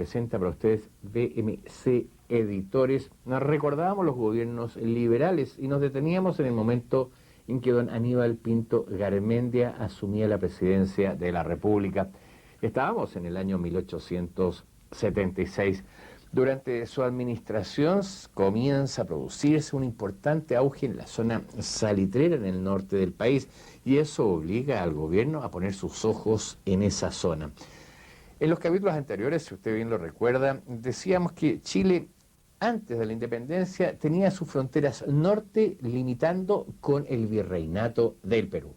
presenta para ustedes BMC Editores. Nos recordábamos los gobiernos liberales y nos deteníamos en el momento en que don Aníbal Pinto Garmendia asumía la presidencia de la República. Estábamos en el año 1876. Durante su administración comienza a producirse un importante auge en la zona salitrera en el norte del país y eso obliga al gobierno a poner sus ojos en esa zona. En los capítulos anteriores, si usted bien lo recuerda, decíamos que Chile, antes de la independencia, tenía sus fronteras norte limitando con el virreinato del Perú.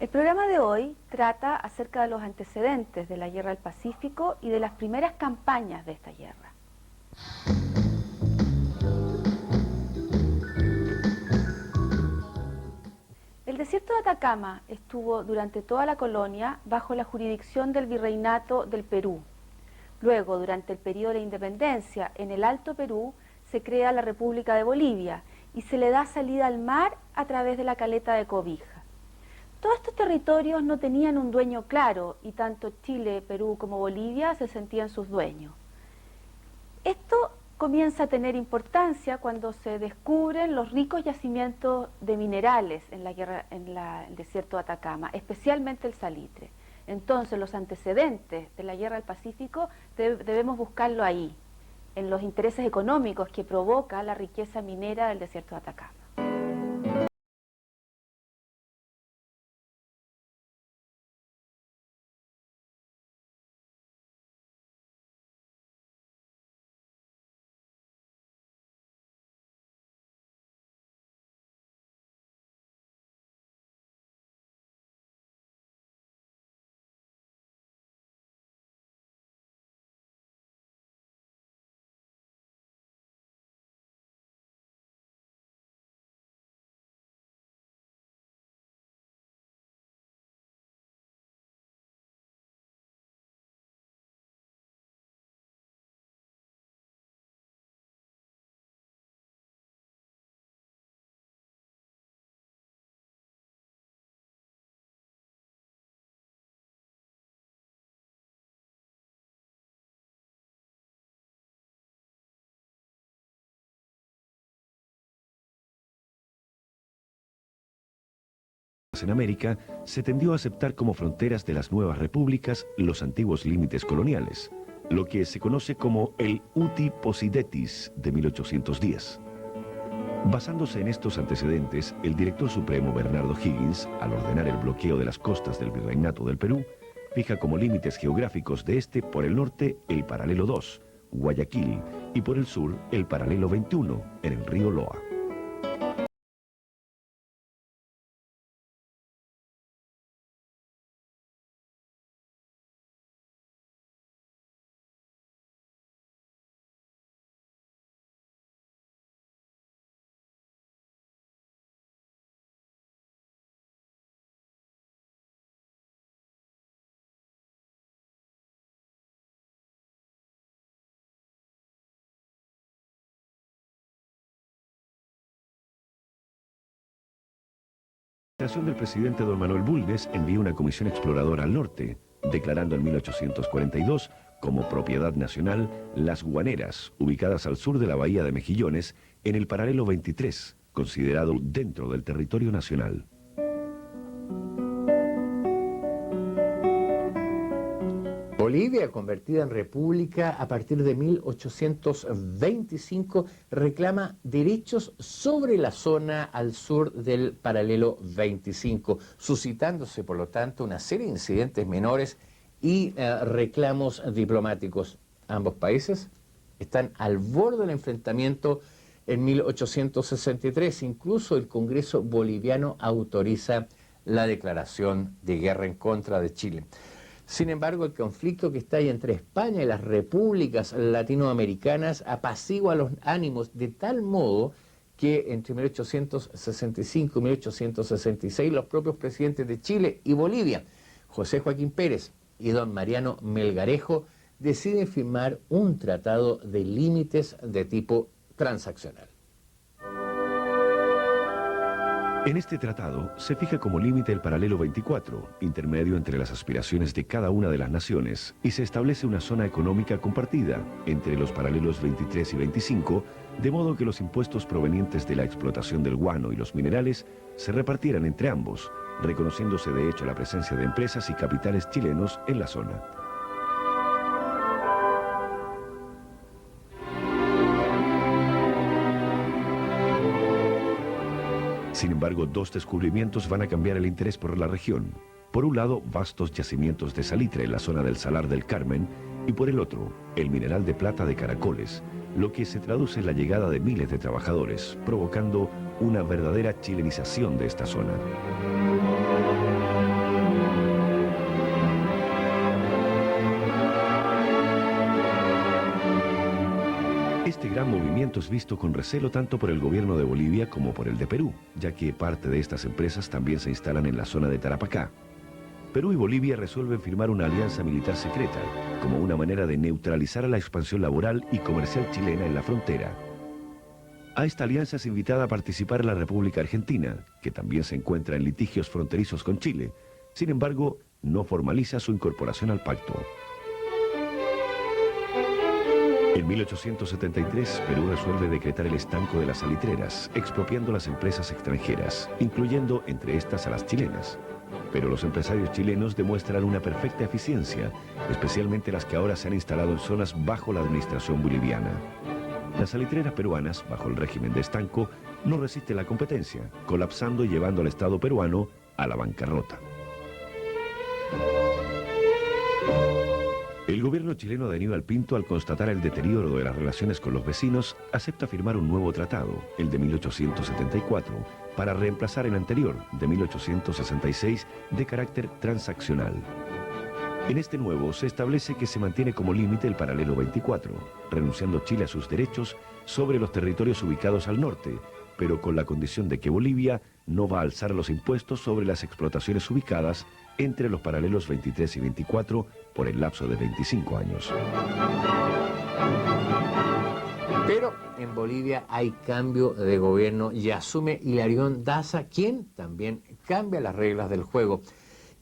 El programa de hoy trata acerca de los antecedentes de la Guerra del Pacífico y de las primeras campañas de esta guerra. El desierto de Atacama estuvo durante toda la colonia bajo la jurisdicción del Virreinato del Perú. Luego, durante el periodo de la independencia, en el Alto Perú se crea la República de Bolivia y se le da salida al mar a través de la caleta de Cobija. Todos estos territorios no tenían un dueño claro y tanto Chile, Perú como Bolivia se sentían sus dueños. Esto comienza a tener importancia cuando se descubren los ricos yacimientos de minerales en el desierto de Atacama, especialmente el salitre. Entonces los antecedentes de la Guerra del Pacífico debemos buscarlo ahí, en los intereses económicos que provoca la riqueza minera del desierto de Atacama. En América se tendió a aceptar como fronteras de las nuevas repúblicas los antiguos límites coloniales, lo que se conoce como el Uti Possidetis de 1810. Basándose en estos antecedentes, el director supremo Bernardo Higgins, al ordenar el bloqueo de las costas del Virreinato del Perú, fija como límites geográficos de este por el norte el paralelo 2, Guayaquil, y por el sur el paralelo 21, en el río Loa. La administración del presidente don Manuel Bulnes envió una comisión exploradora al norte, declarando en 1842 como propiedad nacional las Guaneras, ubicadas al sur de la bahía de Mejillones, en el paralelo 23, considerado dentro del territorio nacional. Hoy Bolivia, convertida en república a partir de 1825, reclama derechos sobre la zona al sur del paralelo 25, suscitándose, por lo tanto, una serie de incidentes menores y reclamos diplomáticos. Ambos países están al borde del enfrentamiento en 1863. Incluso el Congreso boliviano autoriza la declaración de guerra en contra de Chile. Sin embargo, el conflicto que está ahí entre España y las repúblicas latinoamericanas apacigua los ánimos de tal modo que entre 1865 y 1866 los propios presidentes de Chile y Bolivia, José Joaquín Pérez y don Mariano Melgarejo, deciden firmar un tratado de límites de tipo transaccional. En este tratado se fija como límite el paralelo 24, intermedio entre las aspiraciones de cada una de las naciones, y se establece una zona económica compartida entre los paralelos 23 y 25, de modo que los impuestos provenientes de la explotación del guano y los minerales se repartieran entre ambos, reconociéndose de hecho la presencia de empresas y capitales chilenos en la zona. Sin embargo, dos descubrimientos van a cambiar el interés por la región. Por un lado, vastos yacimientos de salitre en la zona del Salar del Carmen, y por el otro, el mineral de plata de Caracoles, lo que se traduce en la llegada de miles de trabajadores, provocando una verdadera chilenización de esta zona. Este gran movimiento es visto con recelo tanto por el gobierno de Bolivia como por el de Perú, ya que parte de estas empresas también se instalan en la zona de Tarapacá. Perú y Bolivia resuelven firmar una alianza militar secreta, como una manera de neutralizar a la expansión laboral y comercial chilena en la frontera. A esta alianza es invitada a participar la República Argentina, que también se encuentra en litigios fronterizos con Chile. Sin embargo, no formaliza su incorporación al pacto. En 1873, Perú resuelve decretar el estanco de las salitreras, expropiando las empresas extranjeras, incluyendo entre estas a las chilenas. Pero los empresarios chilenos demuestran una perfecta eficiencia, especialmente las que ahora se han instalado en zonas bajo la administración boliviana. Las salitreras peruanas, bajo el régimen de estanco, no resisten la competencia, colapsando y llevando al Estado peruano a la bancarrota. El gobierno chileno de Aníbal Pinto, al constatar el deterioro de las relaciones con los vecinos, acepta firmar un nuevo tratado, el de 1874, para reemplazar el anterior, de 1866, de carácter transaccional. En este nuevo se establece que se mantiene como límite el paralelo 24, renunciando Chile a sus derechos sobre los territorios ubicados al norte, pero con la condición de que Bolivia no va a alzar los impuestos sobre las explotaciones ubicadas entre los paralelos 23 y 24 por el lapso de 25 años. Pero en Bolivia hay cambio de gobierno y asume Hilarión Daza, quien también cambia las reglas del juego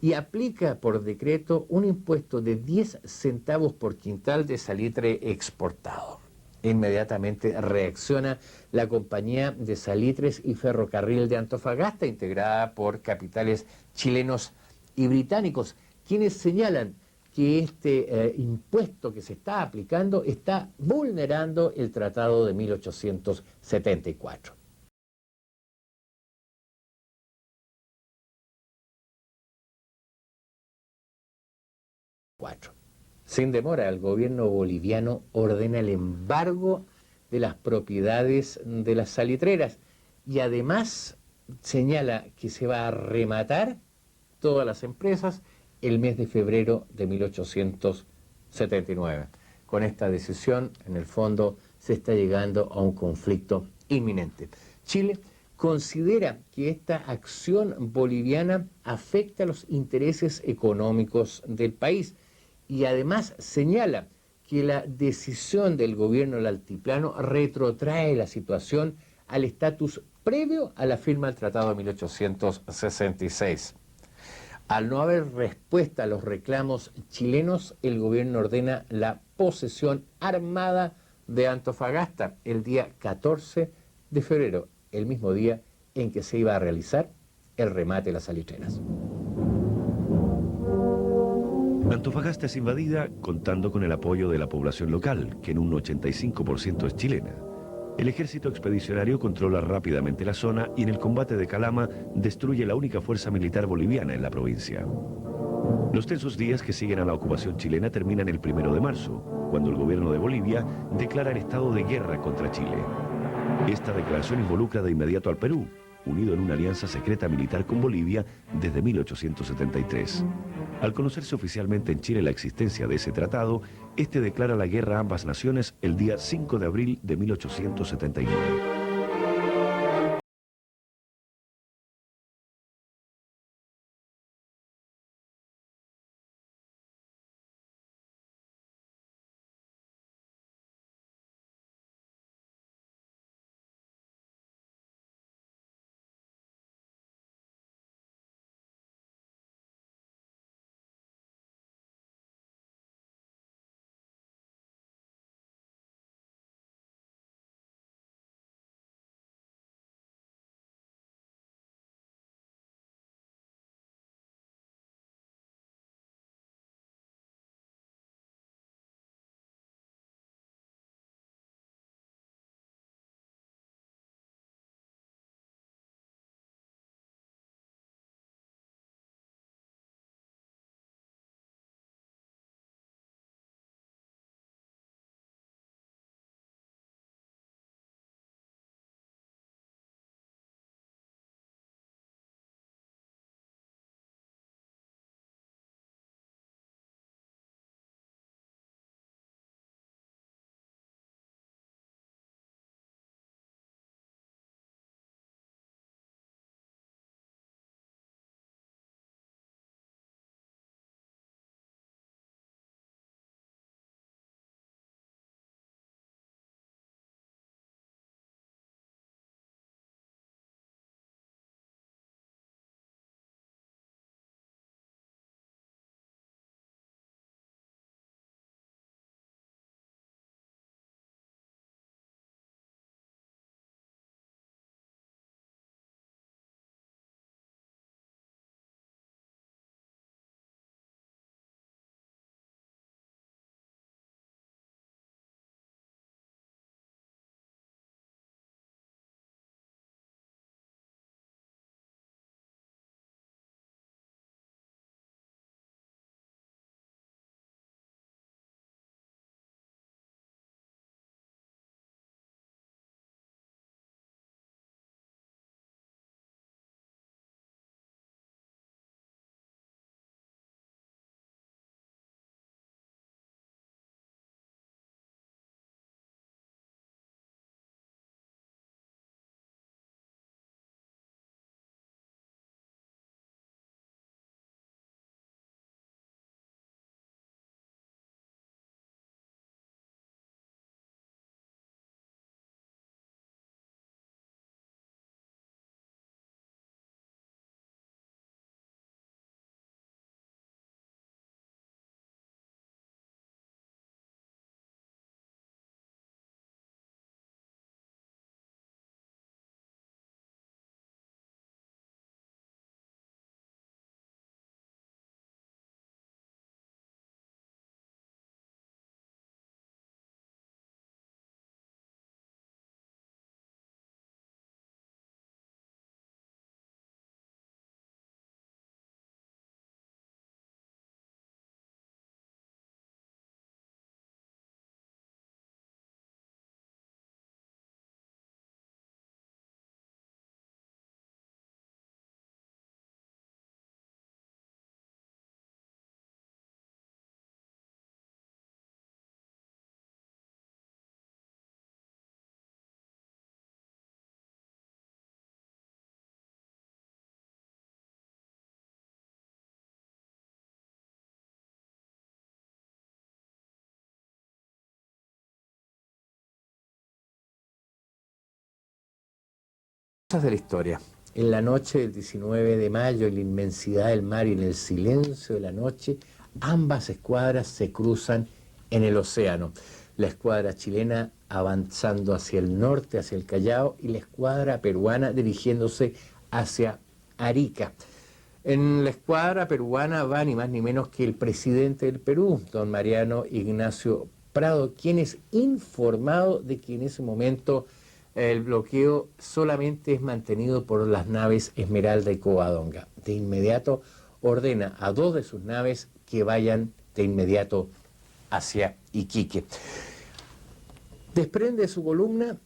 y aplica por decreto un impuesto de 10 centavos por quintal de salitre exportado. Inmediatamente reacciona la Compañía de Salitres y Ferrocarril de Antofagasta, integrada por capitales chilenos y británicos, quienes señalan que este impuesto que se está aplicando está vulnerando el Tratado de 1874. Sin demora, el gobierno boliviano ordena el embargo de las propiedades de las salitreras y además señala que se va a rematar todas las empresas el mes de febrero de 1879. Con esta decisión, en el fondo, se está llegando a un conflicto inminente. Chile considera que esta acción boliviana afecta los intereses económicos del país y además señala que la decisión del gobierno del altiplano retrotrae la situación al estatus previo a la firma del Tratado de 1866. Al no haber respuesta a los reclamos chilenos, el gobierno ordena la posesión armada de Antofagasta el día 14 de febrero, el mismo día en que se iba a realizar el remate de las salitreras. Antofagasta es invadida contando con el apoyo de la población local, que en un 85% es chilena. El ejército expedicionario controla rápidamente la zona y en el combate de Calama destruye la única fuerza militar boliviana en la provincia. Los tensos días que siguen a la ocupación chilena terminan el 1 de marzo, cuando el gobierno de Bolivia declara el estado de guerra contra Chile. Esta declaración involucra de inmediato al Perú, unido en una alianza secreta militar con Bolivia desde 1873. Al conocerse oficialmente en Chile la existencia de ese tratado, este declara la guerra a ambas naciones el día 5 de abril de 1879. Cosas de la historia. En la noche del 19 de mayo, en la inmensidad del mar y en el silencio de la noche, ambas escuadras se cruzan en el océano. La escuadra chilena avanzando hacia el norte, hacia el Callao, y la escuadra peruana dirigiéndose hacia Arica. En la escuadra peruana va ni más ni menos que el presidente del Perú, don Mariano Ignacio Prado, quien es informado de que en ese momento el bloqueo solamente es mantenido por las naves Esmeralda y Covadonga. De inmediato ordena a 2 de sus naves que vayan de inmediato hacia Iquique. Desprende de su columna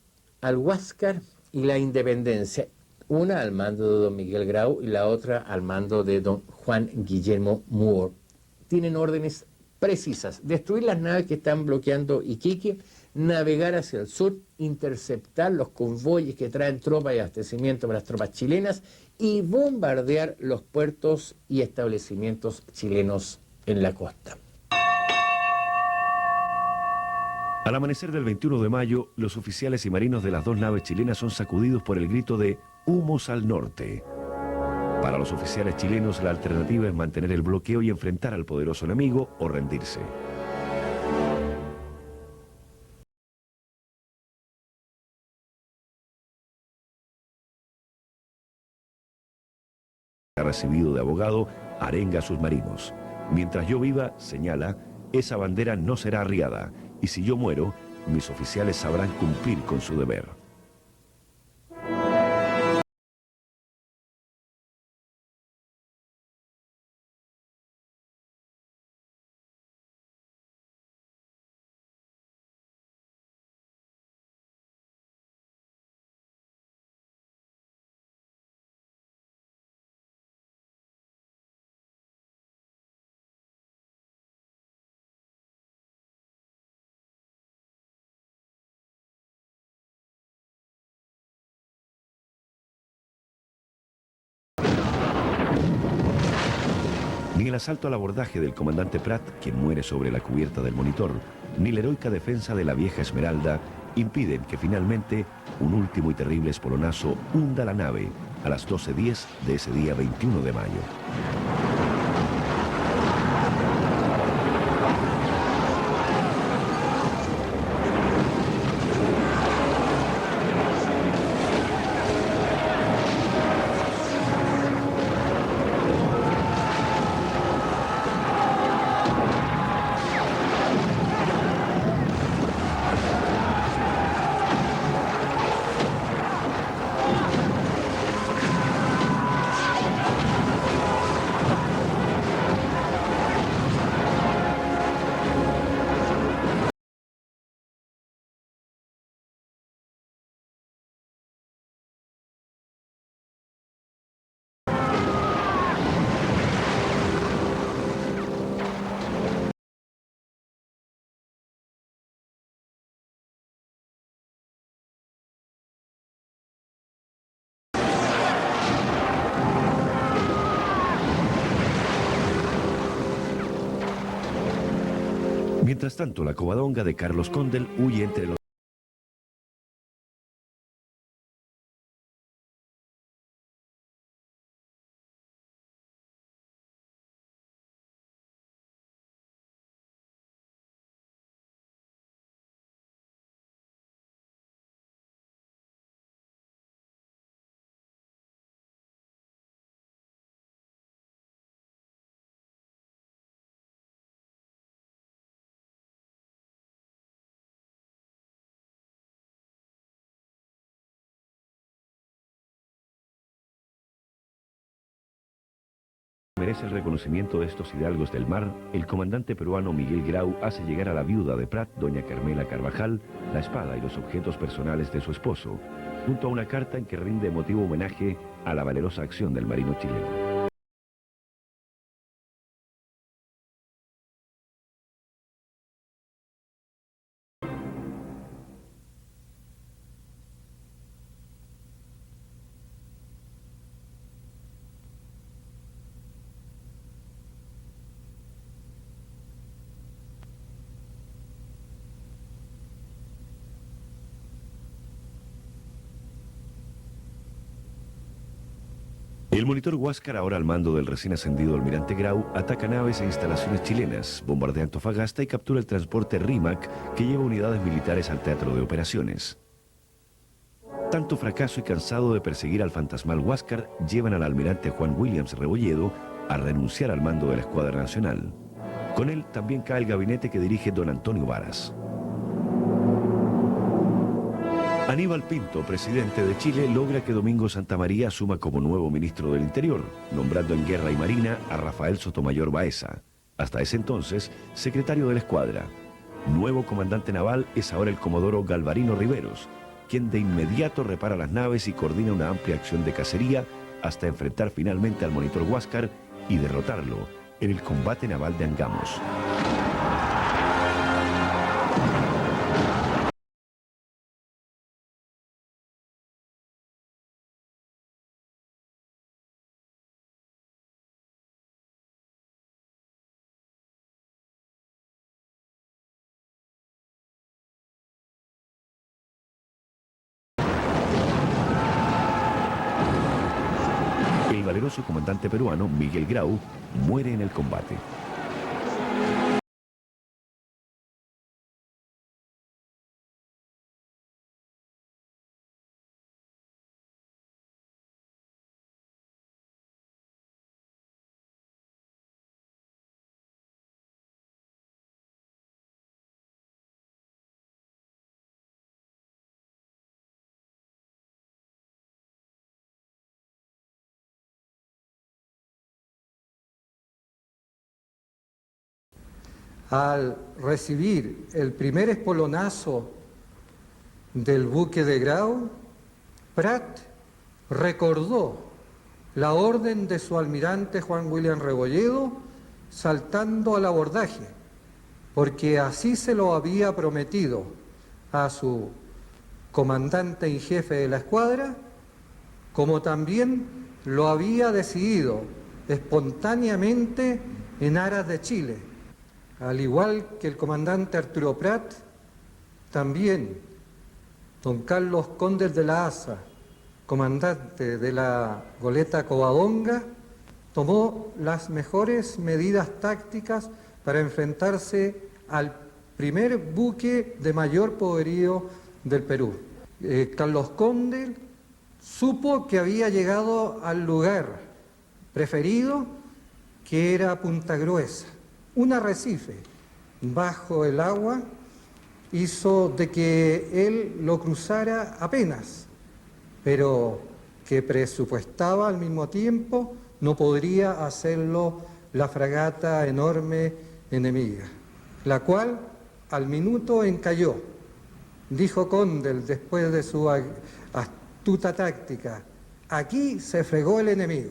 al Huáscar y la Independencia, una al mando de don Miguel Grau y la otra al mando de don Juan Guillermo Moore. Tienen órdenes precisas: destruir las naves que están bloqueando Iquique, navegar hacia el sur, interceptar los convoyes que traen tropas y abastecimiento para las tropas chilenas y bombardear los puertos y establecimientos chilenos en la costa. Al amanecer del 21 de mayo, los oficiales y marinos de las 2 naves chilenas son sacudidos por el grito de «Humos al norte». Para los oficiales chilenos, la alternativa es mantener el bloqueo y enfrentar al poderoso enemigo o rendirse. Ha recibido de abogado, arenga a sus marinos. Mientras yo viva, señala, esa bandera no será arriada, y si yo muero, mis oficiales sabrán cumplir con su deber. Ni el asalto al abordaje del comandante Prat, quien muere sobre la cubierta del monitor, ni la heroica defensa de la vieja Esmeralda impiden que finalmente un último y terrible espolonazo hunda la nave a las 12:10 de ese día 21 de mayo. Mientras tanto, la Covadonga de Carlos Condel huye entre los... Merece el reconocimiento de estos hidalgos del mar, el comandante peruano Miguel Grau hace llegar a la viuda de Prat, doña Carmela Carvajal, la espada y los objetos personales de su esposo, junto a una carta en que rinde emotivo homenaje a la valerosa acción del marino chileno. El monitor Huáscar, ahora al mando del recién ascendido almirante Grau, ataca naves e instalaciones chilenas, bombardea Antofagasta y captura el transporte Rímac, que lleva unidades militares al teatro de operaciones. tanto fracaso y cansado de perseguir al fantasmal Huáscar, llevan al almirante Juan Williams Rebolledo a renunciar al mando de la Escuadra Nacional. Con él también cae el gabinete que dirige don Antonio Varas. Aníbal Pinto, presidente de Chile, logra que Domingo Santamaría asuma como nuevo ministro del Interior, nombrando en Guerra y Marina a Rafael Sotomayor Baeza, hasta ese entonces secretario de la Escuadra. Nuevo comandante naval es ahora el comodoro Galvarino Riveros, quien de inmediato repara las naves y coordina una amplia acción de cacería hasta enfrentar finalmente al monitor Huáscar y derrotarlo en el combate naval de Angamos. El valeroso comandante peruano Miguel Grau muere en el combate. Al recibir el primer espolonazo del buque de Grau, Prat recordó la orden de su almirante Juan William Rebolledo saltando al abordaje, porque así se lo había prometido a su comandante en jefe de la escuadra, como también lo había decidido espontáneamente en aras de Chile. Al igual que el comandante Arturo Prat, también don Carlos Condes de la Asa, comandante de la goleta Covadonga, tomó las mejores medidas tácticas para enfrentarse al primer buque de mayor poderío del Perú. Carlos Condes supo que había llegado al lugar preferido, que era Punta Gruesa. Un arrecife bajo el agua hizo de que él lo cruzara apenas, pero que presupuestaba al mismo tiempo no podría hacerlo la fragata enorme enemiga, la cual al minuto encalló. Dijo Condell después de su astuta táctica: aquí se fregó el enemigo.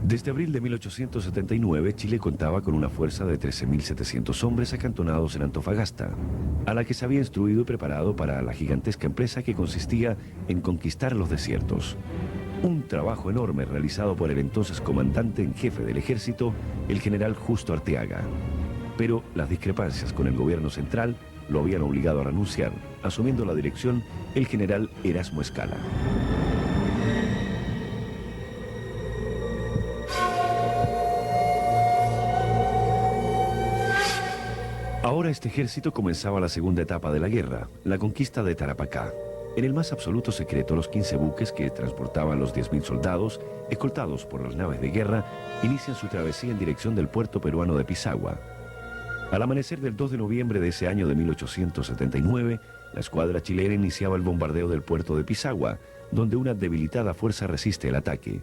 Desde abril de 1879, Chile contaba con una fuerza de 13.700 hombres acantonados en Antofagasta, a la que se había instruido y preparado para la gigantesca empresa que consistía en conquistar los desiertos. Un trabajo enorme realizado por el entonces comandante en jefe del ejército, el general Justo Arteaga. Pero las discrepancias con el gobierno central lo habían obligado a renunciar, asumiendo la dirección el general Erasmo Escala. Ahora este ejército comenzaba la segunda etapa de la guerra, la conquista de Tarapacá. En el más absoluto secreto, los 15 buques que transportaban los 10.000 soldados, escoltados por las naves de guerra, inician su travesía en dirección del puerto peruano de Pisagua. Al amanecer del 2 de noviembre de ese año de 1879, la escuadra chilena iniciaba el bombardeo del puerto de Pisagua, donde una debilitada fuerza resiste el ataque.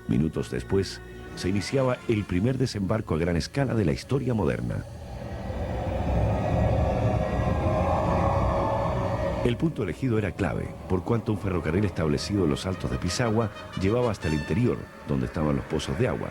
Minutos después, se iniciaba el primer desembarco a gran escala de la historia moderna. El punto elegido era clave, por cuanto un ferrocarril establecido en los altos de Pisagua llevaba hasta el interior, donde estaban los pozos de agua.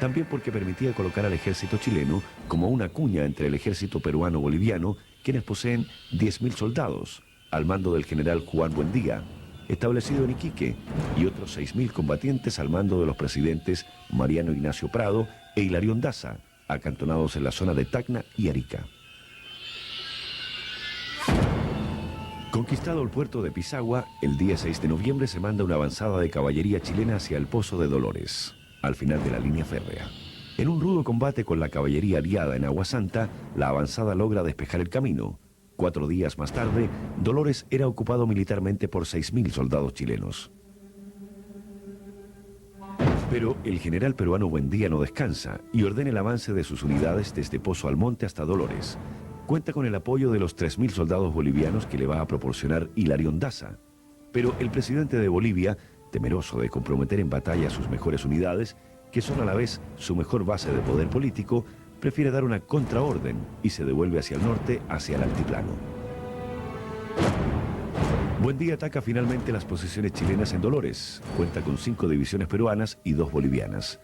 También porque permitía colocar al ejército chileno como una cuña entre el ejército peruano-boliviano, quienes poseen 10.000 soldados, al mando del general Juan Buendía, establecido en Iquique, y otros 6.000 combatientes al mando de los presidentes Mariano Ignacio Prado e Hilarión Daza, acantonados en la zona de Tacna y Arica. Conquistado el puerto de Pisagua, el día 6 de noviembre se manda una avanzada de caballería chilena hacia el Pozo de Dolores, al final de la línea férrea. En un rudo combate con la caballería aliada en Agua Santa, la avanzada logra despejar el camino, 4 días más tarde, Dolores era ocupado militarmente por 6.000 soldados chilenos. Pero el general peruano Buendía no descansa y ordena el avance de sus unidades desde Pozo Almonte hasta Dolores. Cuenta con el apoyo de los 3.000 soldados bolivianos que le va a proporcionar Hilarión Daza. Pero el presidente de Bolivia, temeroso de comprometer en batalla a sus mejores unidades, que son a la vez su mejor base de poder político, prefiere dar una contraorden y se devuelve hacia el norte, hacia el altiplano. Buendía ataca finalmente las posiciones chilenas en Dolores. Cuenta con 5 divisiones peruanas y 2 bolivianas.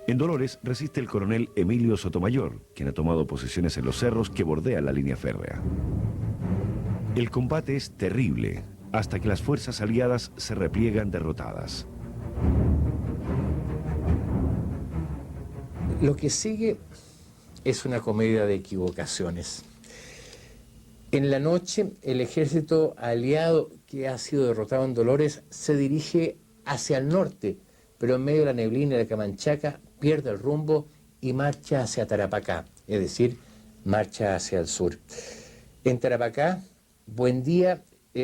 En Dolores resiste el coronel Emilio Sotomayor, quien ha tomado posiciones en los cerros que bordean la línea férrea. El combate es terrible, hasta que las fuerzas aliadas se repliegan derrotadas. Lo que sigue es una comedia de equivocaciones. En la noche, el ejército aliado que ha sido derrotado en Dolores se dirige hacia el norte, pero en medio de la neblina de la Camanchaca pierde el rumbo y marcha hacia Tarapacá, es decir, marcha hacia el sur. En Tarapacá, Buendía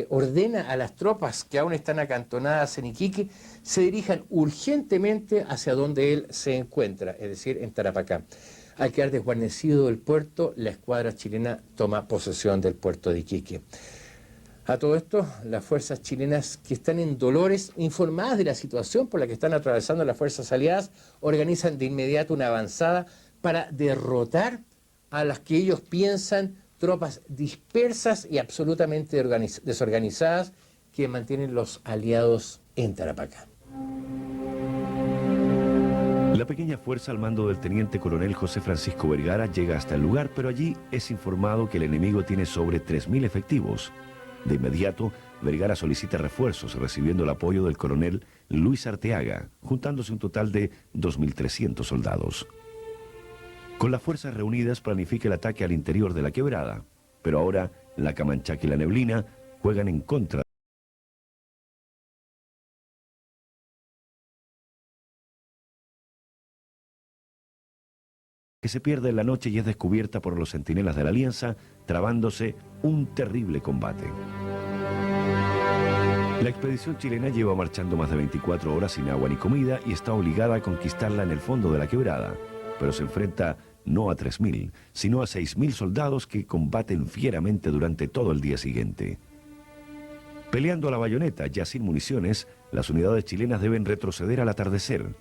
ordena a las tropas que aún están acantonadas en Iquique se dirijan urgentemente hacia donde él se encuentra, es decir, en Tarapacá. Al quedar desguarnecido el puerto, la escuadra chilena toma posesión del puerto de Iquique. A todo esto, las fuerzas chilenas que están en Dolores, informadas de la situación por la que están atravesando las fuerzas aliadas, organizan de inmediato una avanzada para derrotar a las que ellos piensan tropas dispersas y absolutamente desorganizadas que mantienen los aliados en Tarapacá. La pequeña fuerza al mando del teniente coronel José Francisco Vergara llega hasta el lugar, pero allí es informado que el enemigo tiene sobre 3.000 efectivos. De inmediato, Vergara solicita refuerzos, recibiendo el apoyo del coronel Luis Arteaga, juntándose un total de 2.300 soldados. Con las fuerzas reunidas planifica el ataque al interior de la quebrada, pero ahora la Camanchaca y la neblina juegan en contra. Que se pierde en la noche y es descubierta por los centinelas de la Alianza, trabándose un terrible combate. La expedición chilena lleva marchando más de 24 horas sin agua ni comida y está obligada a conquistarla en el fondo de la quebrada, pero se enfrenta no a 3.000, sino a 6.000 soldados que combaten fieramente durante todo el día siguiente. Peleando a la bayoneta, ya sin municiones, las unidades chilenas deben retroceder al atardecer.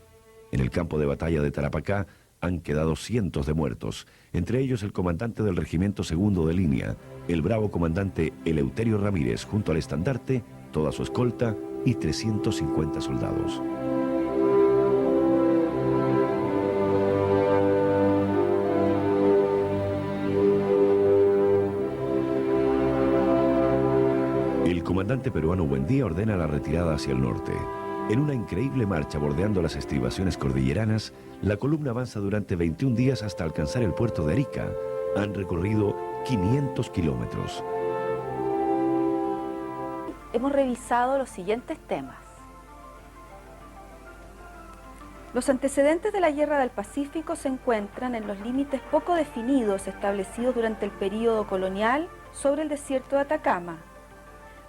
En el campo de batalla de Tarapacá han quedado cientos de muertos, entre ellos el comandante del Regimiento Segundo de Línea, el bravo comandante Eleuterio Ramírez, junto al estandarte, toda su escolta y 350 soldados. El comandante peruano Buendía ordena la retirada hacia el norte. En una increíble marcha bordeando las estribaciones cordilleranas, la columna avanza durante 21 días hasta alcanzar el puerto de Arica. Han recorrido 500 kilómetros. Hemos revisado los siguientes temas. Los antecedentes de la Guerra del Pacífico se encuentran en los límites poco definidos establecidos durante el período colonial sobre el desierto de Atacama.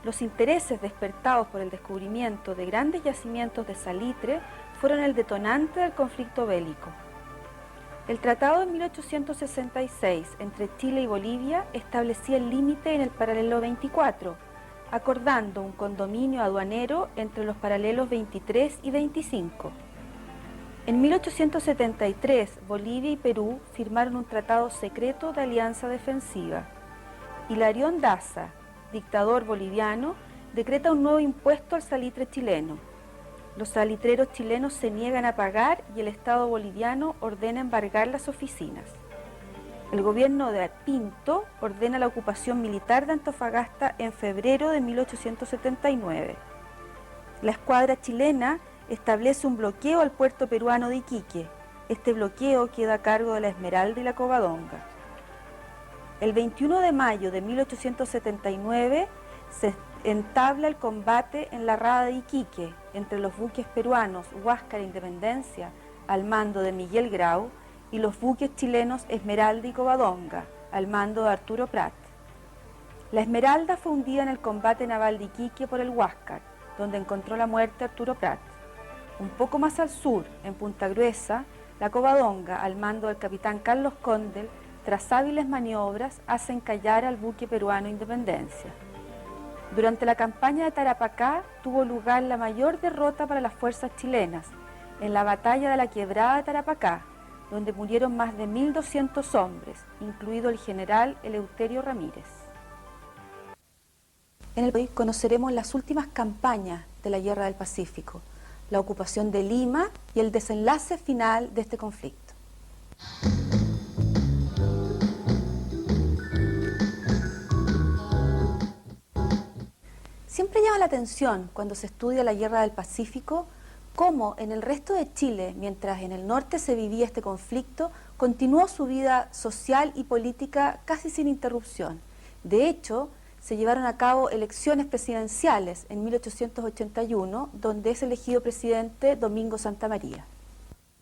Los intereses despertados por el descubrimiento de grandes yacimientos de salitre fueron el detonante del conflicto bélico. El tratado de 1866 entre Chile y Bolivia establecía el límite en el paralelo 24, acordando un condominio aduanero entre los paralelos 23 y 25. En 1873, Bolivia y Perú firmaron un tratado secreto de alianza defensiva. Hilarión Daza, dictador boliviano, decreta un nuevo impuesto al salitre chileno. Los salitreros chilenos se niegan a pagar y el Estado boliviano ordena embargar las oficinas. El gobierno de Pinto ordena la ocupación militar de Antofagasta en febrero de 1879. La escuadra chilena establece un bloqueo al puerto peruano de Iquique. Este bloqueo queda a cargo de la Esmeralda y la Covadonga. El 21 de mayo de 1879 se entabla el combate en la rada de Iquique entre los buques peruanos Huáscar e Independencia, al mando de Miguel Grau, y los buques chilenos Esmeralda y Covadonga, al mando de Arturo Prat. La Esmeralda fue hundida en el combate naval de Iquique por el Huáscar, donde encontró la muerte Arturo Prat. Un poco más al sur, en Punta Gruesa, la Covadonga, al mando del capitán Carlos Condel, tras hábiles maniobras, hace encallar al buque peruano Independencia. Durante la campaña de Tarapacá tuvo lugar la mayor derrota para las fuerzas chilenas, en la batalla de la Quebrada de Tarapacá, donde murieron más de 1.200 hombres, incluido el general Eleuterio Ramírez. En el país conoceremos las últimas campañas de la Guerra del Pacífico, la ocupación de Lima y el desenlace final de este conflicto. Siempre llama la atención cuando se estudia la Guerra del Pacífico cómo en el resto de Chile, mientras en el norte se vivía este conflicto, continuó su vida social y política casi sin interrupción. De hecho, se llevaron a cabo elecciones presidenciales en 1881, donde es elegido presidente Domingo Santa María.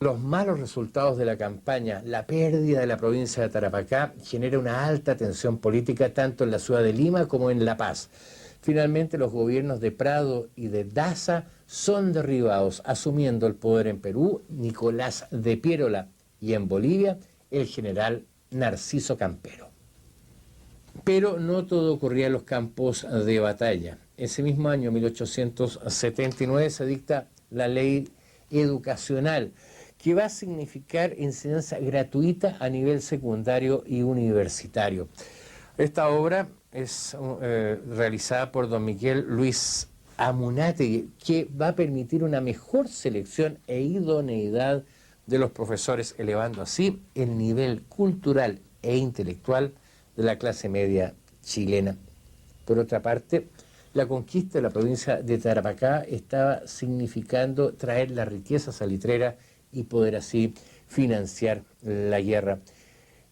Los malos resultados de la campaña, la pérdida de la provincia de Tarapacá, genera una alta tensión política tanto en la ciudad de Lima como en La Paz. Finalmente, los gobiernos de Prado y de Daza son derribados, asumiendo el poder en Perú Nicolás de Piérola y en Bolivia el general Narciso Campero. Pero no todo ocurría en los campos de batalla. Ese mismo año, 1879, se dicta la ley educacional, que va a significar enseñanza gratuita a nivel secundario y universitario. Esta obra es realizada por don Miguel Luis Amunátegui, que va a permitir una mejor selección e idoneidad de los profesores, elevando así el nivel cultural e intelectual de la clase media chilena. Por otra parte, la conquista de la provincia de Tarapacá estaba significando traer la riqueza salitrera y poder así financiar la guerra.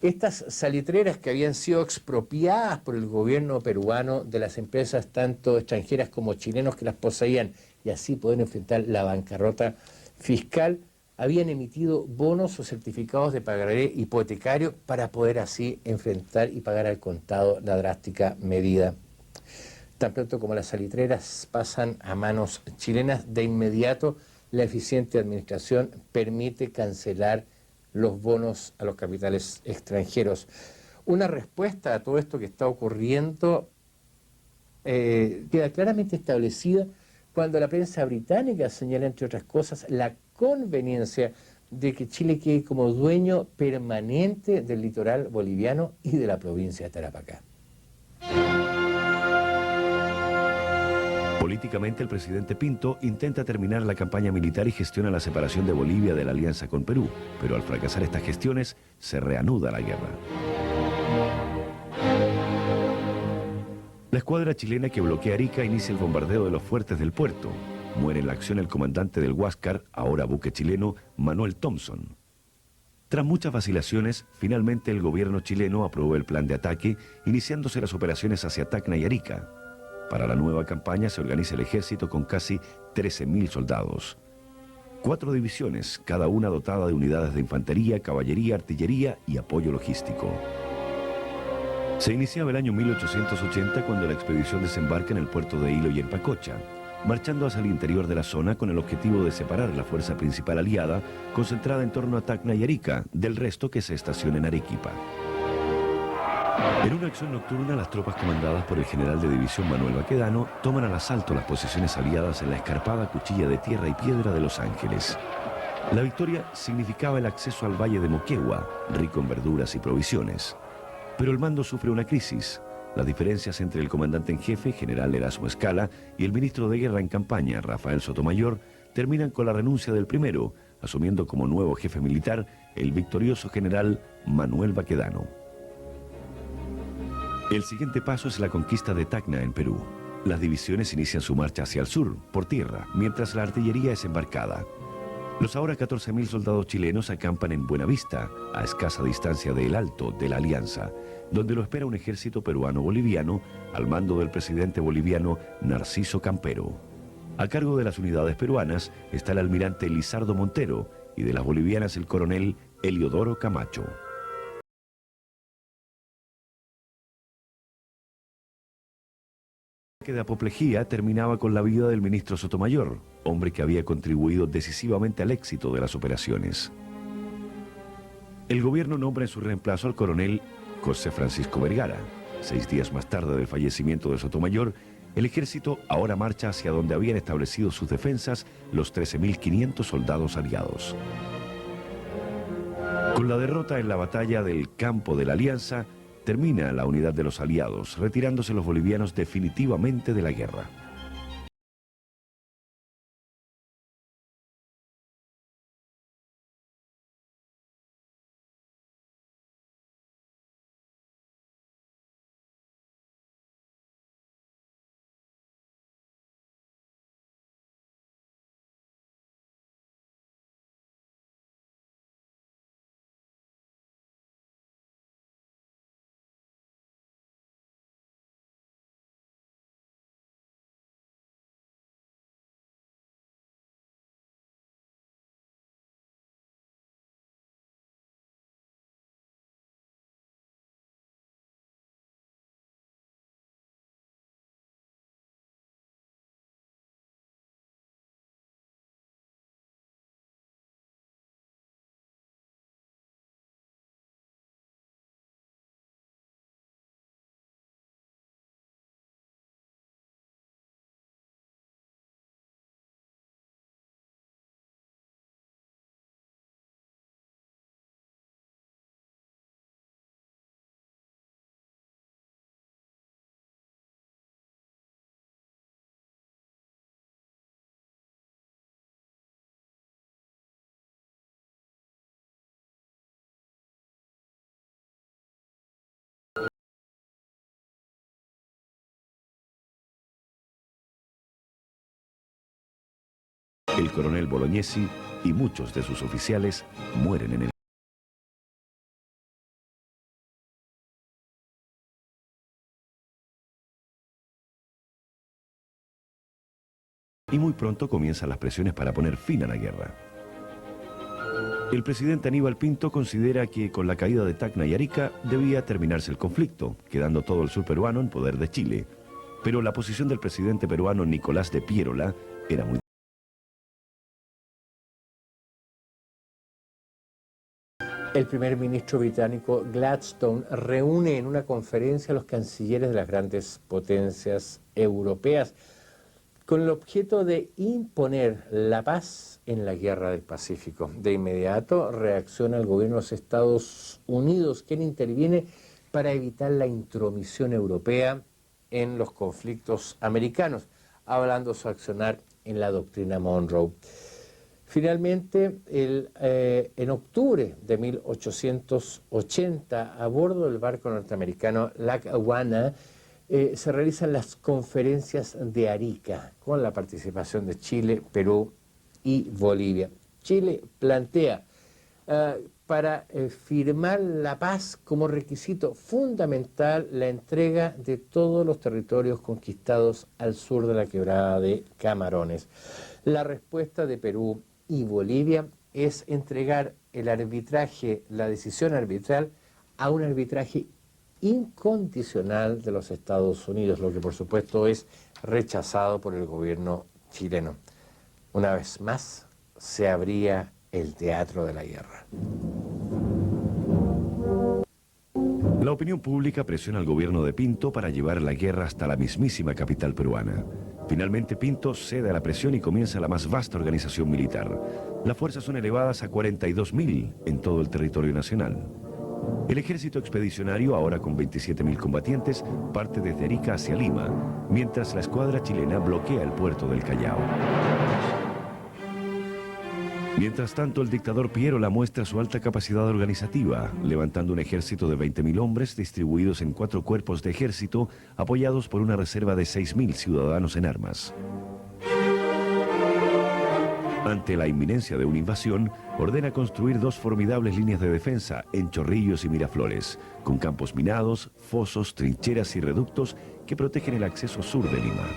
Estas salitreras que habían sido expropiadas por el gobierno peruano de las empresas tanto extranjeras como chilenos que las poseían y así poder enfrentar la bancarrota fiscal, habían emitido bonos o certificados de pagaré hipotecario para poder así enfrentar y pagar al contado la drástica medida. Tan pronto como las salitreras pasan a manos chilenas, de inmediato la eficiente administración permite cancelar los bonos a los capitales extranjeros. Una respuesta a todo esto que está ocurriendo queda claramente establecida cuando la prensa británica señala, entre otras cosas, la conveniencia de que Chile quede como dueño permanente del litoral boliviano y de la provincia de Tarapacá. Políticamente, el presidente Pinto intenta terminar la campaña militar y gestiona la separación de Bolivia de la alianza con Perú, pero al fracasar estas gestiones, se reanuda la guerra. La escuadra chilena que bloquea Arica inicia el bombardeo de los fuertes del puerto. Muere en la acción el comandante del Huáscar, ahora buque chileno, Manuel Thompson. Tras muchas vacilaciones, finalmente el gobierno chileno aprobó el plan de ataque, iniciándose las operaciones hacia Tacna y Arica. Para la nueva campaña se organiza el ejército con casi 13.000 soldados. 4 divisiones, cada una dotada de unidades de infantería, caballería, artillería y apoyo logístico. Se iniciaba el año 1880 cuando la expedición desembarca en el puerto de Hilo y en Pacocha, marchando hacia el interior de la zona con el objetivo de separar la fuerza principal aliada, concentrada en torno a Tacna y Arica, del resto que se estaciona en Arequipa. En una acción nocturna, las tropas comandadas por el general de división Manuel Baquedano toman al asalto las posiciones aliadas en la escarpada cuchilla de tierra y piedra de Los Ángeles. La victoria significaba el acceso al valle de Moquegua, rico en verduras y provisiones. Pero el mando sufre una crisis. Las diferencias entre el comandante en jefe, general Erasmo Escala, y el ministro de guerra en campaña, Rafael Sotomayor, terminan con la renuncia del primero, asumiendo como nuevo jefe militar el victorioso general Manuel Baquedano. El siguiente paso es la conquista de Tacna en Perú. Las divisiones inician su marcha hacia el sur, por tierra, mientras la artillería es embarcada. Los ahora 14.000 soldados chilenos acampan en Buenavista, a escasa distancia de El Alto, de la Alianza, donde lo espera un ejército peruano-boliviano al mando del presidente boliviano Narciso Campero. A cargo de las unidades peruanas está el almirante Lizardo Montero y de las bolivianas el coronel Eliodoro Camacho. De apoplejía terminaba con la vida del ministro Sotomayor, hombre que había contribuido decisivamente al éxito de las operaciones. El gobierno nombra en su reemplazo al coronel José Francisco Vergara. 6 días más tarde del fallecimiento de Sotomayor, el ejército ahora marcha hacia donde habían establecido sus defensas los 13.500 soldados aliados. Con la derrota en la batalla del Campo de la Alianza, termina la unidad de los aliados, retirándose los bolivianos definitivamente de la guerra. El coronel Bolognesi y muchos de sus oficiales mueren en el... Y muy pronto comienzan las presiones para poner fin a la guerra. El presidente Aníbal Pinto considera que con la caída de Tacna y Arica debía terminarse el conflicto, quedando todo el sur peruano en poder de Chile. Pero la posición del presidente peruano Nicolás de Piérola era muy... El primer ministro británico Gladstone reúne en una conferencia a los cancilleres de las grandes potencias europeas con el objeto de imponer la paz en la guerra del Pacífico. De inmediato reacciona el gobierno de los Estados Unidos, quien interviene para evitar la intromisión europea en los conflictos americanos, hablando su accionar en la doctrina Monroe. Finalmente, en octubre de 1880, a bordo del barco norteamericano Lackawanna, se realizan las conferencias de Arica, con la participación de Chile, Perú y Bolivia. Chile plantea para firmar la paz como requisito fundamental la entrega de todos los territorios conquistados al sur de la quebrada de Camarones. La respuesta de Perú y Bolivia es entregar el arbitraje, la decisión arbitral, a un arbitraje incondicional de los Estados Unidos, lo que por supuesto es rechazado por el gobierno chileno. Una vez más, se abría el teatro de la guerra. La opinión pública presiona al gobierno de Pinto para llevar la guerra hasta la mismísima capital peruana. Finalmente Pinto cede a la presión y comienza la más vasta organización militar. Las fuerzas son elevadas a 42.000 en todo el territorio nacional. El ejército expedicionario, ahora con 27.000 combatientes, parte desde Arica hacia Lima, mientras la escuadra chilena bloquea el puerto del Callao. Mientras tanto, el dictador Piérola muestra su alta capacidad organizativa, levantando un ejército de 20.000 hombres distribuidos en 4 cuerpos de ejército, apoyados por una reserva de 6.000 ciudadanos en armas. Ante la inminencia de una invasión, ordena construir 2 formidables líneas de defensa en Chorrillos y Miraflores, con campos minados, fosos, trincheras y reductos que protegen el acceso sur de Lima.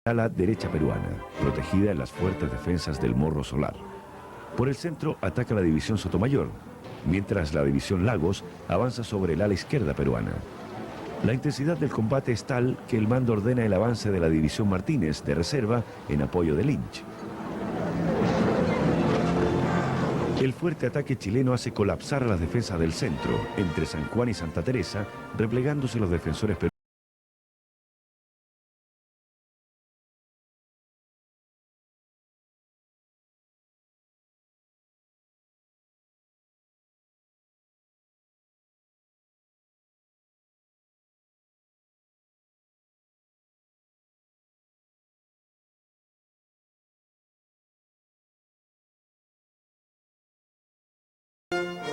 ala derecha peruana, protegida en las fuertes defensas del Morro Solar. Por el centro ataca la división Sotomayor, mientras la división Lagos avanza sobre el ala izquierda peruana. La intensidad del combate es tal que el mando ordena el avance de la división Martínez de reserva en apoyo de Lynch. El fuerte ataque chileno hace colapsar a las defensas del centro, entre San Juan y Santa Teresa, replegándose los defensores peruanos.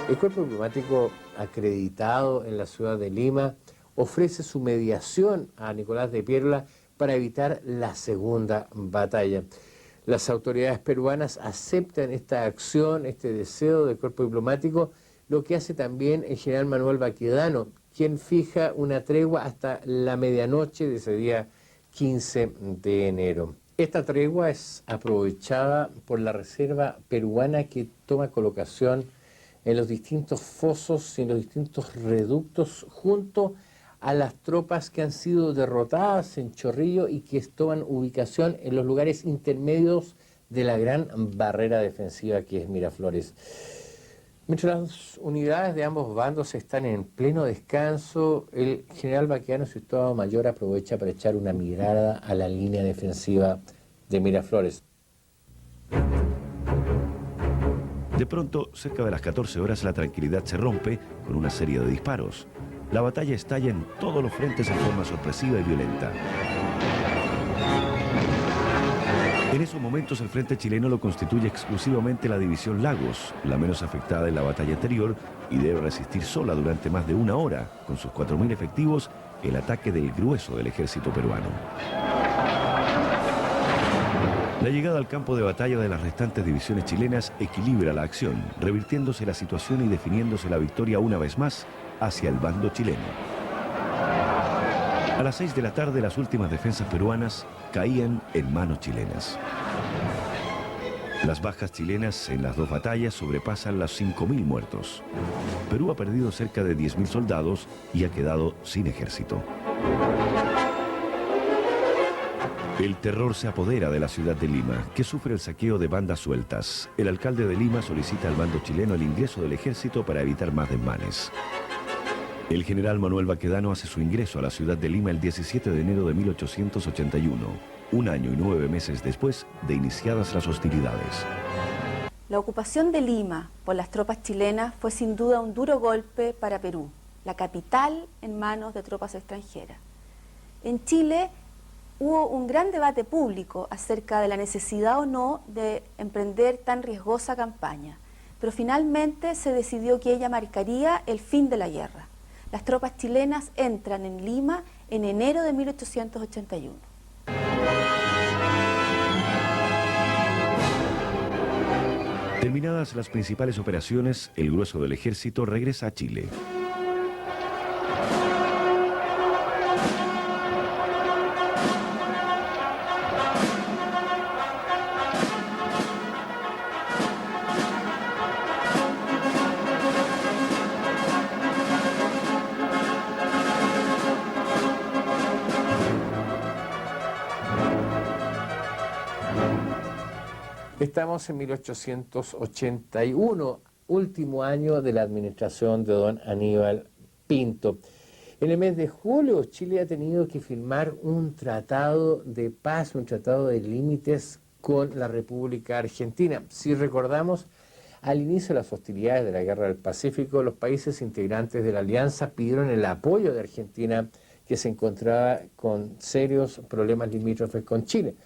El cuerpo diplomático acreditado en la ciudad de Lima ofrece su mediación a Nicolás de Piérola para evitar la segunda batalla. Las autoridades peruanas aceptan esta acción, este deseo del cuerpo diplomático, lo que hace también el general Manuel Baquedano, quien fija una tregua hasta la medianoche de ese día 15 de enero. Esta tregua es aprovechada por la reserva peruana que toma colocación en los distintos fosos y en los distintos reductos junto a las tropas que han sido derrotadas en Chorrillo y que toman ubicación en los lugares intermedios de la gran barrera defensiva que es Miraflores. Mientras las unidades de ambos bandos están en pleno descanso, el general Baquedano, su Estado Mayor, aprovecha para echar una mirada a la línea defensiva de Miraflores. De pronto, cerca de las 14 horas, la tranquilidad se rompe con una serie de disparos. La batalla estalla en todos los frentes en forma sorpresiva y violenta. En esos momentos, el frente chileno lo constituye exclusivamente la división Lagos, la menos afectada en la batalla anterior, y debe resistir sola durante más de una hora, con sus 4.000 efectivos, el ataque del grueso del ejército peruano. La llegada al campo de batalla de las restantes divisiones chilenas equilibra la acción, revirtiéndose la situación y definiéndose la victoria una vez más hacia el bando chileno. A las 6 de la tarde, las últimas defensas peruanas caían en manos chilenas. Las bajas chilenas en las dos batallas sobrepasan los 5.000 muertos. Perú ha perdido cerca de 10.000 soldados y ha quedado sin ejército. El terror se apodera de la ciudad de Lima, que sufre el saqueo de bandas sueltas. El alcalde de Lima solicita al bando chileno el ingreso del ejército para evitar más desmanes. El general Manuel Baquedano hace su ingreso a la ciudad de Lima el 17 de enero de 1881, un año y 9 meses después de iniciadas las hostilidades. La ocupación de Lima por las tropas chilenas fue sin duda un duro golpe para Perú, la capital en manos de tropas extranjeras. En Chile hubo un gran debate público acerca de la necesidad o no de emprender tan riesgosa campaña, pero finalmente se decidió que ella marcaría el fin de la guerra. Las tropas chilenas entran en Lima en enero de 1881. Terminadas las principales operaciones, el grueso del ejército regresa a Chile. Estamos en 1881, último año de la administración de don Aníbal Pinto. En el mes de julio, Chile ha tenido que firmar un tratado de paz, un tratado de límites con la República Argentina. Si recordamos, al inicio de las hostilidades de la Guerra del Pacífico, los países integrantes de la alianza pidieron el apoyo de Argentina, que se encontraba con serios problemas limítrofes con Chile.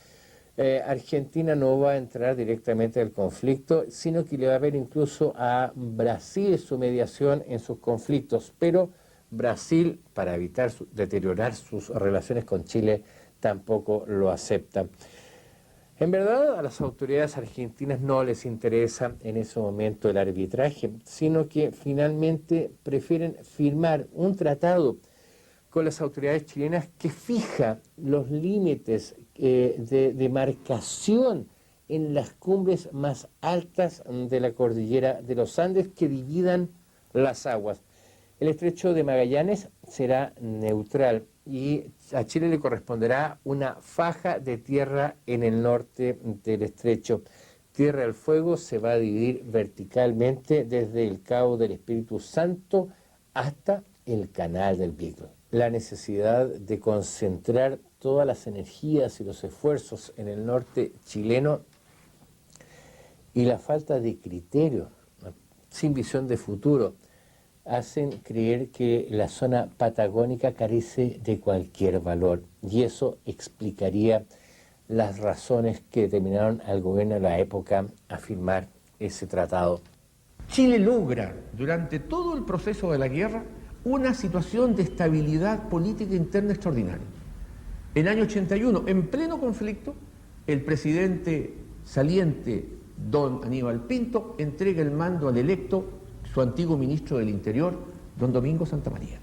Argentina no va a entrar directamente al conflicto, sino que le va a ver incluso a Brasil su mediación en sus conflictos, pero Brasil, para evitar deteriorar sus relaciones con Chile, tampoco lo acepta. En verdad, a las autoridades argentinas no les interesa en ese momento el arbitraje, sino que finalmente prefieren firmar un tratado con las autoridades chilenas que fija los límites de demarcación en las cumbres más altas de la cordillera de los Andes que dividan las aguas. El estrecho de Magallanes será neutral y a Chile le corresponderá una faja de tierra en el norte del estrecho. Tierra del Fuego se va a dividir verticalmente desde el Cabo del Espíritu Santo hasta el Canal del Beagle. La necesidad de concentrar todas las energías y los esfuerzos en el norte chileno y la falta de criterio, sin visión de futuro, hacen creer que la zona patagónica carece de cualquier valor, y eso explicaría las razones que determinaron al gobierno de la época a firmar ese tratado. Chile logra, durante todo el proceso de la guerra, una situación de estabilidad política interna extraordinaria. En el año 81, en pleno conflicto, el presidente saliente, don Aníbal Pinto, entrega el mando al electo, su antiguo ministro del Interior, don Domingo Santamaría.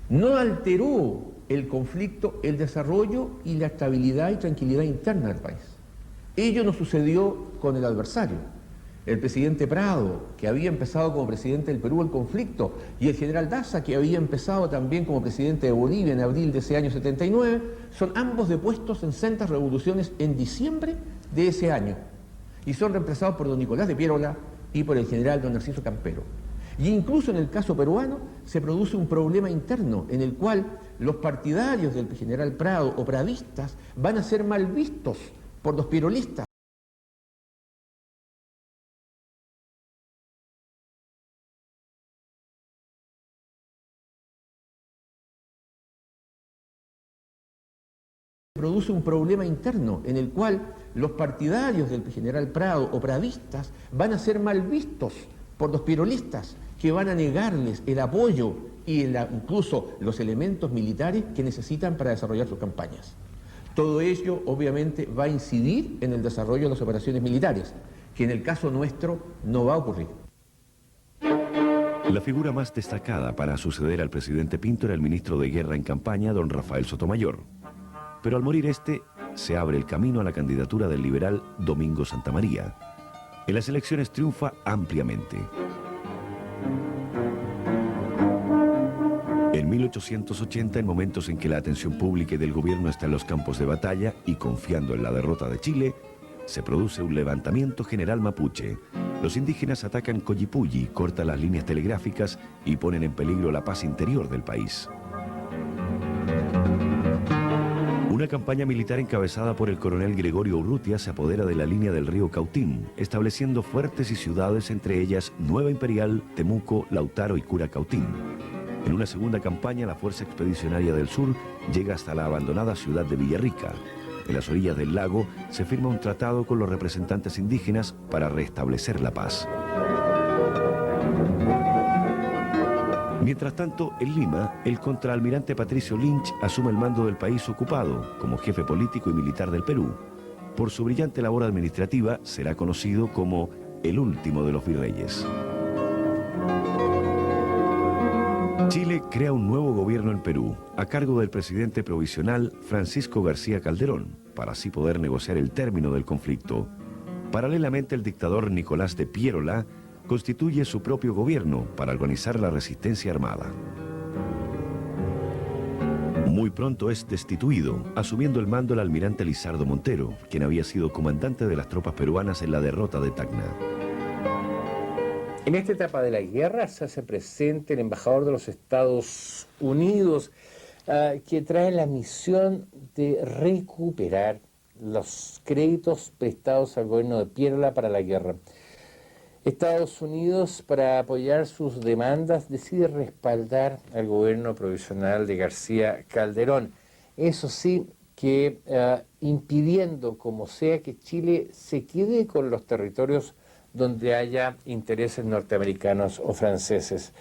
No alteró el conflicto, el desarrollo y la estabilidad y tranquilidad interna del país. Ello no sucedió con el adversario. El presidente Prado, que había empezado como presidente del Perú el conflicto, y el general Daza, que había empezado también como presidente de Bolivia en abril de ese año 79, son ambos depuestos en sendas revoluciones en diciembre de ese año, y son reemplazados por don Nicolás de Piérola y por el general don Narciso Campero. Y incluso en el caso peruano se produce un problema interno en el cual los partidarios del general Prado o pradistas van a ser mal vistos por los pierolistas. Produce un problema interno en el cual los partidarios del general Prado o pradistas van a ser mal vistos por los pierolistas, que van a negarles el apoyo y incluso los elementos militares que necesitan para desarrollar sus campañas. Todo ello obviamente va a incidir en el desarrollo de las operaciones militares, que en el caso nuestro no va a ocurrir. La figura más destacada para suceder al presidente Pinto era el ministro de Guerra en campaña, don Rafael Sotomayor. Pero al morir este, se abre el camino a la candidatura del liberal Domingo Santamaría. En las elecciones triunfa ampliamente. En 1880, en momentos en que la atención pública y del gobierno está en los campos de batalla y confiando en la derrota de Chile, se produce un levantamiento general mapuche. Los indígenas atacan Collipulli, cortan las líneas telegráficas y ponen en peligro la paz interior del país. Una campaña militar encabezada por el coronel Gregorio Urrutia se apodera de la línea del río Cautín, estableciendo fuertes y ciudades, entre ellas Nueva Imperial, Temuco, Lautaro y Curacautín. En una segunda campaña, la Fuerza Expedicionaria del Sur llega hasta la abandonada ciudad de Villarrica. En las orillas del lago se firma un tratado con los representantes indígenas para restablecer la paz. Mientras tanto, en Lima, el contraalmirante Patricio Lynch asume el mando del país ocupado como jefe político y militar del Perú. Por su brillante labor administrativa, será conocido como el último de los virreyes. Chile crea un nuevo gobierno en Perú, a cargo del presidente provisional Francisco García Calderón, para así poder negociar el término del conflicto. Paralelamente, el dictador Nicolás de Piérola constituye su propio gobierno para organizar la resistencia armada. Muy pronto es destituido, asumiendo el mando el almirante Lizardo Montero, quien había sido comandante de las tropas peruanas en la derrota de Tacna. En esta etapa de la guerra se hace presente el embajador de los Estados Unidos, que trae la misión de recuperar los créditos prestados al gobierno de Piérola para la guerra. Estados Unidos, para apoyar sus demandas, decide respaldar al gobierno provisional de García Calderón. Eso sí, que impidiendo como sea que Chile se quede con los territorios donde haya intereses norteamericanos o franceses.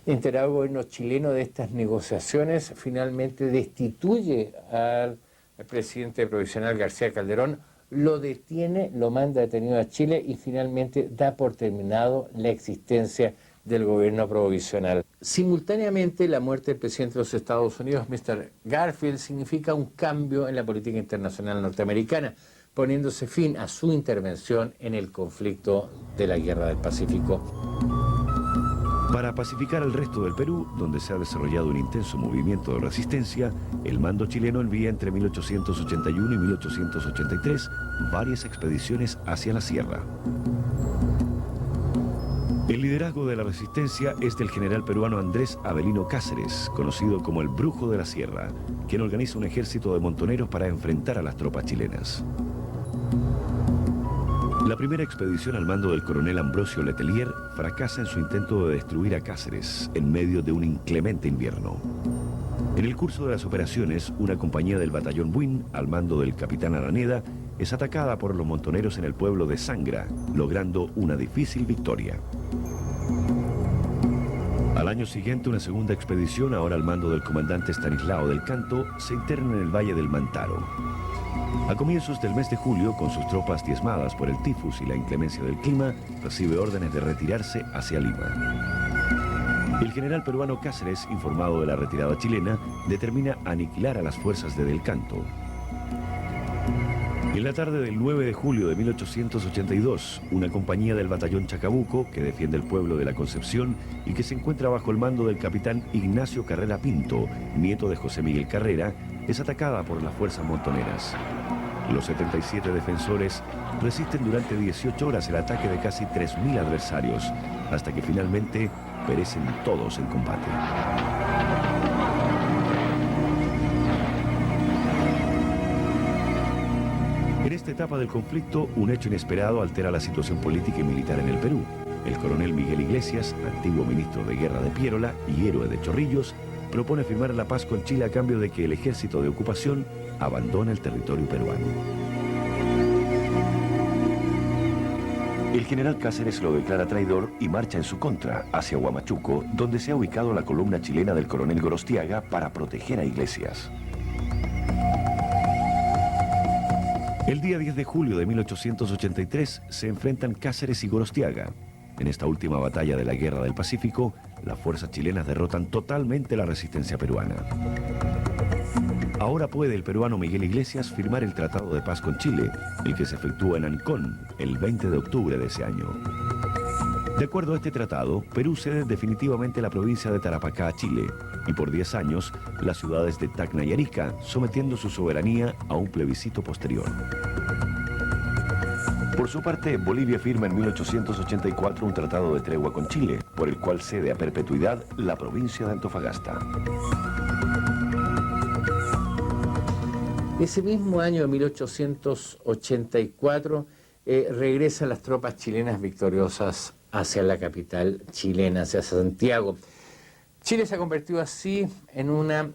Enterado el gobierno chileno de estas negociaciones, finalmente destituye al presidente provisional García Calderón, lo detiene, lo manda detenido a Chile y finalmente da por terminado la existencia del gobierno provisional. Simultáneamente, la muerte del presidente de los Estados Unidos, Mr. Garfield, significa un cambio en la política internacional norteamericana, poniéndose fin a su intervención en el conflicto de la Guerra del Pacífico. Para pacificar el resto del Perú, donde se ha desarrollado un intenso movimiento de resistencia, el mando chileno envía entre 1881 y 1883 varias expediciones hacia la sierra. El liderazgo de la resistencia es del general peruano Andrés Avelino Cáceres, conocido como el Brujo de la Sierra, quien organiza un ejército de montoneros para enfrentar a las tropas chilenas. La primera expedición al mando del coronel Ambrosio Letelier fracasa en su intento de destruir a Cáceres en medio de un inclemente invierno. En el curso de las operaciones, una compañía del batallón Buin, al mando del capitán Araneda, es atacada por los montoneros en el pueblo de Sangra, logrando una difícil victoria. Al año siguiente, una segunda expedición, ahora al mando del comandante Estanislao del Canto, se interna en el Valle del Mantaro. A comienzos del mes de julio, con sus tropas diezmadas por el tifus y la inclemencia del clima, recibe órdenes de retirarse hacia Lima. El general peruano Cáceres, informado de la retirada chilena, determina aniquilar a las fuerzas de Del Canto. En la tarde del 9 de julio de 1882, una compañía del batallón Chacabuco, que defiende el pueblo de la Concepción y que se encuentra bajo el mando del capitán Ignacio Carrera Pinto, nieto de José Miguel Carrera, es atacada por las fuerzas montoneras. Los 77 defensores resisten durante 18 horas el ataque de casi 3.000 adversarios, hasta que finalmente perecen todos en combate. En esta etapa del conflicto, un hecho inesperado altera la situación política y militar en el Perú. El coronel Miguel Iglesias, antiguo ministro de Guerra de Piérola y héroe de Chorrillos, propone firmar la paz con Chile a cambio de que el ejército de ocupación abandone el territorio peruano. El general Cáceres lo declara traidor y marcha en su contra hacia Huamachuco, donde se ha ubicado la columna chilena del coronel Gorostiaga para proteger a Iglesias. El día 10 de julio de 1883 se enfrentan Cáceres y Gorostiaga. En esta última batalla de la Guerra del Pacífico, las fuerzas chilenas derrotan totalmente la resistencia peruana. Ahora puede el peruano Miguel Iglesias firmar el Tratado de Paz con Chile, el que se efectúa en Ancón el 20 de octubre de ese año. De acuerdo a este tratado, Perú cede definitivamente la provincia de Tarapacá a Chile y por 10 años las ciudades de Tacna y Arica, sometiendo su soberanía a un plebiscito posterior. Por su parte, Bolivia firma en 1884 un tratado de tregua con Chile, por el cual cede a perpetuidad la provincia de Antofagasta. Ese mismo año de 1884 regresan las tropas chilenas victoriosas hacia la capital chilena, hacia Santiago. Chile se ha convertido así en una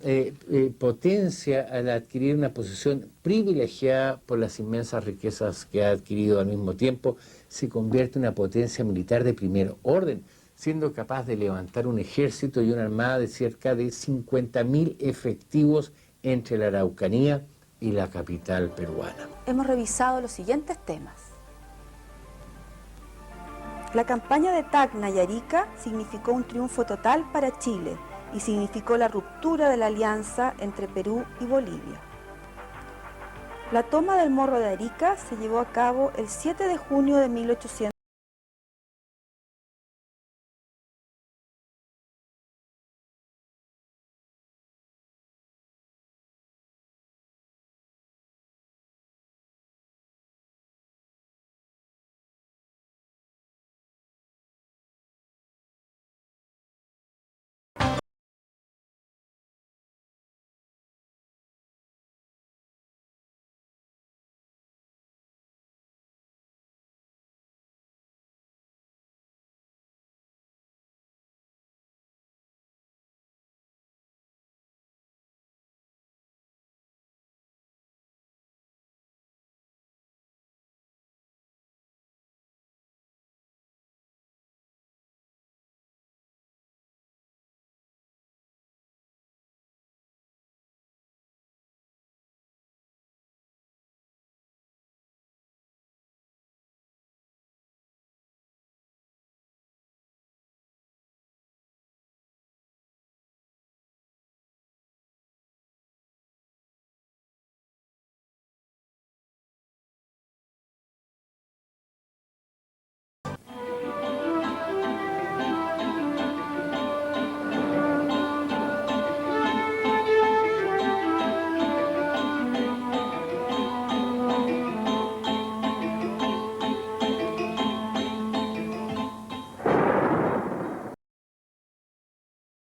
potencia al adquirir una posición privilegiada por las inmensas riquezas que ha adquirido. Al mismo tiempo se convierte en una potencia militar de primer orden, siendo capaz de levantar un ejército y una armada de cerca de 50.000 efectivos entre la Araucanía y la capital peruana. Hemos revisado los siguientes temas. La campaña de Tacna y Arica significó un triunfo total para Chile y significó la ruptura de la alianza entre Perú y Bolivia. La toma del Morro de Arica se llevó a cabo el 7 de junio de 1800.